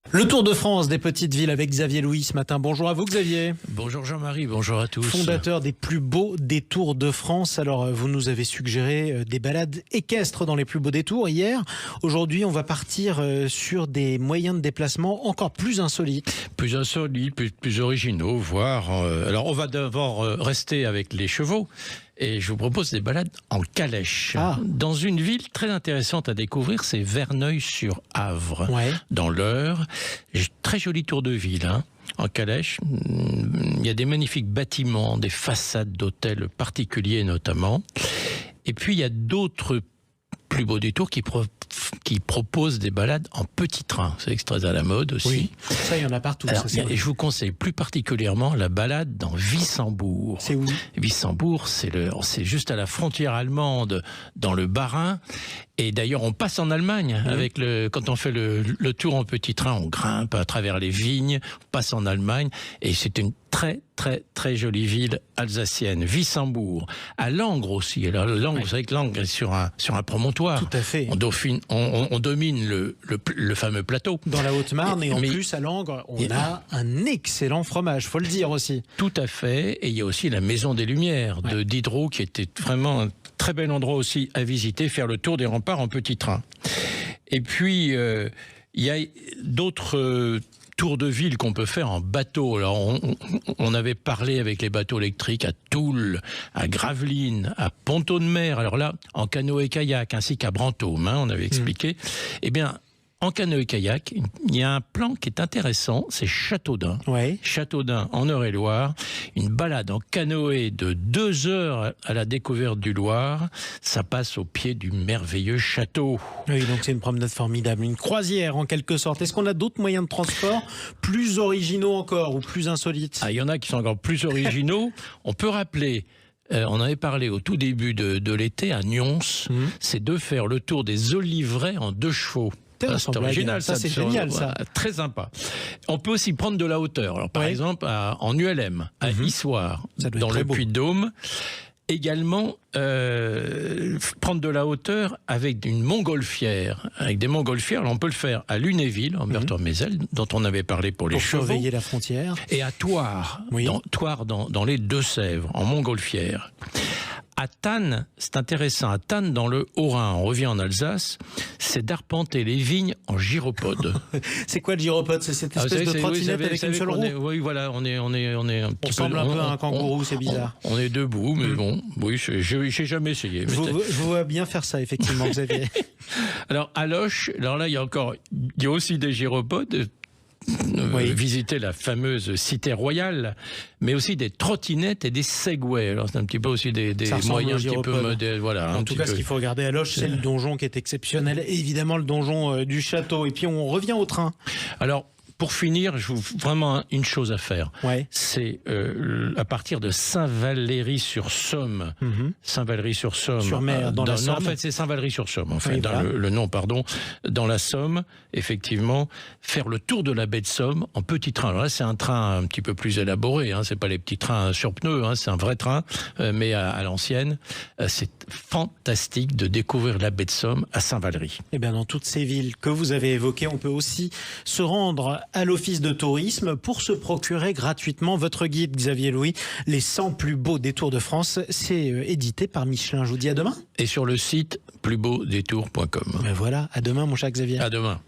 Le Tour de France des petites villes avec Xavier Louis ce matin. Bonjour à vous Xavier. Bonjour Jean-Marie, bonjour à tous. Fondateur des plus beaux détours de France. Alors vous nous avez suggéré des balades équestres dans les plus beaux détours hier. Aujourd'hui on va partir sur des moyens de déplacement encore plus insolites. Plus insolites, plus originaux, voire... alors on va d'abord rester avec les chevaux. Et je vous propose des balades en calèche. Dans une ville très intéressante à découvrir, c'est Verneuil-sur-Avre, dans l'Eure. Très joli tour de ville, en calèche. Il y a des magnifiques bâtiments, des façades d'hôtels particuliers notamment. Et puis il y a d'autres plus beaux détours qui proposent des balades en petit train. C'est très à la mode aussi. Oui, ça il y en a partout. Alors, et je vous conseille plus particulièrement la balade dans Wissembourg. C'est où? Wissembourg, c'est juste à la frontière allemande, dans le Bas-Rhin. Et d'ailleurs, on passe en Allemagne quand on fait le tour en petit train, on grimpe à travers les vignes, on passe en Allemagne, et c'est une très très jolie ville alsacienne, Wissembourg. À Langres aussi. Alors Langres, vous savez que Langres est sur un promontoire. Tout à fait. On domine le fameux plateau. Dans la Haute-Marne, et en plus à Langres, on a un excellent fromage, faut le dire aussi. Tout à fait. Et il y a aussi la Maison des Lumières de Diderot, qui était vraiment un très bel endroit aussi à visiter, faire le tour des remparts en petit train. Et puis, il y a d'autres tours de ville qu'on peut faire en bateau. Alors, on avait parlé avec les bateaux électriques à Toul, à Gravelines, à Ponto-de-Mer. Alors là, en canoë-kayak, ainsi qu'à Brantôme, on avait expliqué. Eh bien, en canoë-kayak, il y a un plan qui est intéressant, c'est Châteaudun. Châteaudun, en Eure-et-Loire. Une balade en canoë de 2 heures à la découverte du Loir. Ça passe au pied du merveilleux château. Oui, donc c'est une promenade formidable, une croisière en quelque sorte. Est-ce qu'on a d'autres moyens de transport plus originaux encore ou plus insolites? Il y en a qui sont encore plus originaux. On peut rappeler... on avait parlé au tout début de l'été à Nyons, c'est de faire le tour des oliveraies en 2 chevaux. C'est original, ça c'est génial, ça. Très sympa. On peut aussi prendre de la hauteur. Alors, par exemple, en ULM, à Issoire, dans le Puy-de-Dôme. Également, prendre de la hauteur avec une montgolfière. Avec des montgolfières, on peut le faire à Lunéville, en Meurthe-en-Mézel, dont on avait parlé pour les chevaux. Surveiller la frontière. Et à Thouars, dans les Deux-Sèvres, en montgolfière. À Thann, c'est intéressant, à Thann dans le Haut-Rhin, on revient en Alsace, c'est d'arpenter les vignes en gyropode. C'est quoi le gyropode? C'est cette espèce de trottinette avec une seule roue? Oui, voilà, on est un petit peu... On ressemble un peu à un kangourou, c'est bizarre. On est debout, mais bon, oui, j'ai jamais essayé. Je vous vois bien faire ça, effectivement, Xavier. Alors, à Loches, alors là, il y a aussi des gyropodes. Visiter la fameuse cité royale, mais aussi des trottinettes et des segways. Alors c'est un petit peu aussi des moyens un petit peu modernes. Voilà, en tout cas, ce qu'il faut regarder à Loches, c'est le donjon qui est exceptionnel, et évidemment le donjon du château. Et puis on revient au train. Alors, pour finir, je vous vraiment une chose à faire. C'est à partir de Saint-Valery-sur-Somme. Saint-Valery-sur-Somme. Sur mer, dans la Somme. En fait, c'est Saint-Valery-sur-Somme. En fait, le nom, pardon, dans la Somme, effectivement, faire le tour de la baie de Somme en petit train. Alors là, c'est un train un petit peu plus élaboré. C'est pas les petits trains sur pneus. C'est un vrai train, mais à l'ancienne. C'est fantastique de découvrir la baie de Somme à Saint-Valery. Et bien, dans toutes ces villes que vous avez évoquées, on peut aussi se rendre à l'office de tourisme pour se procurer gratuitement votre guide, Xavier Louis, les 100 plus beaux détours de France. C'est édité par Michelin. Je vous dis à demain. Et sur le site plusbeaudétours.com. Ben voilà, à demain mon cher Xavier. À demain.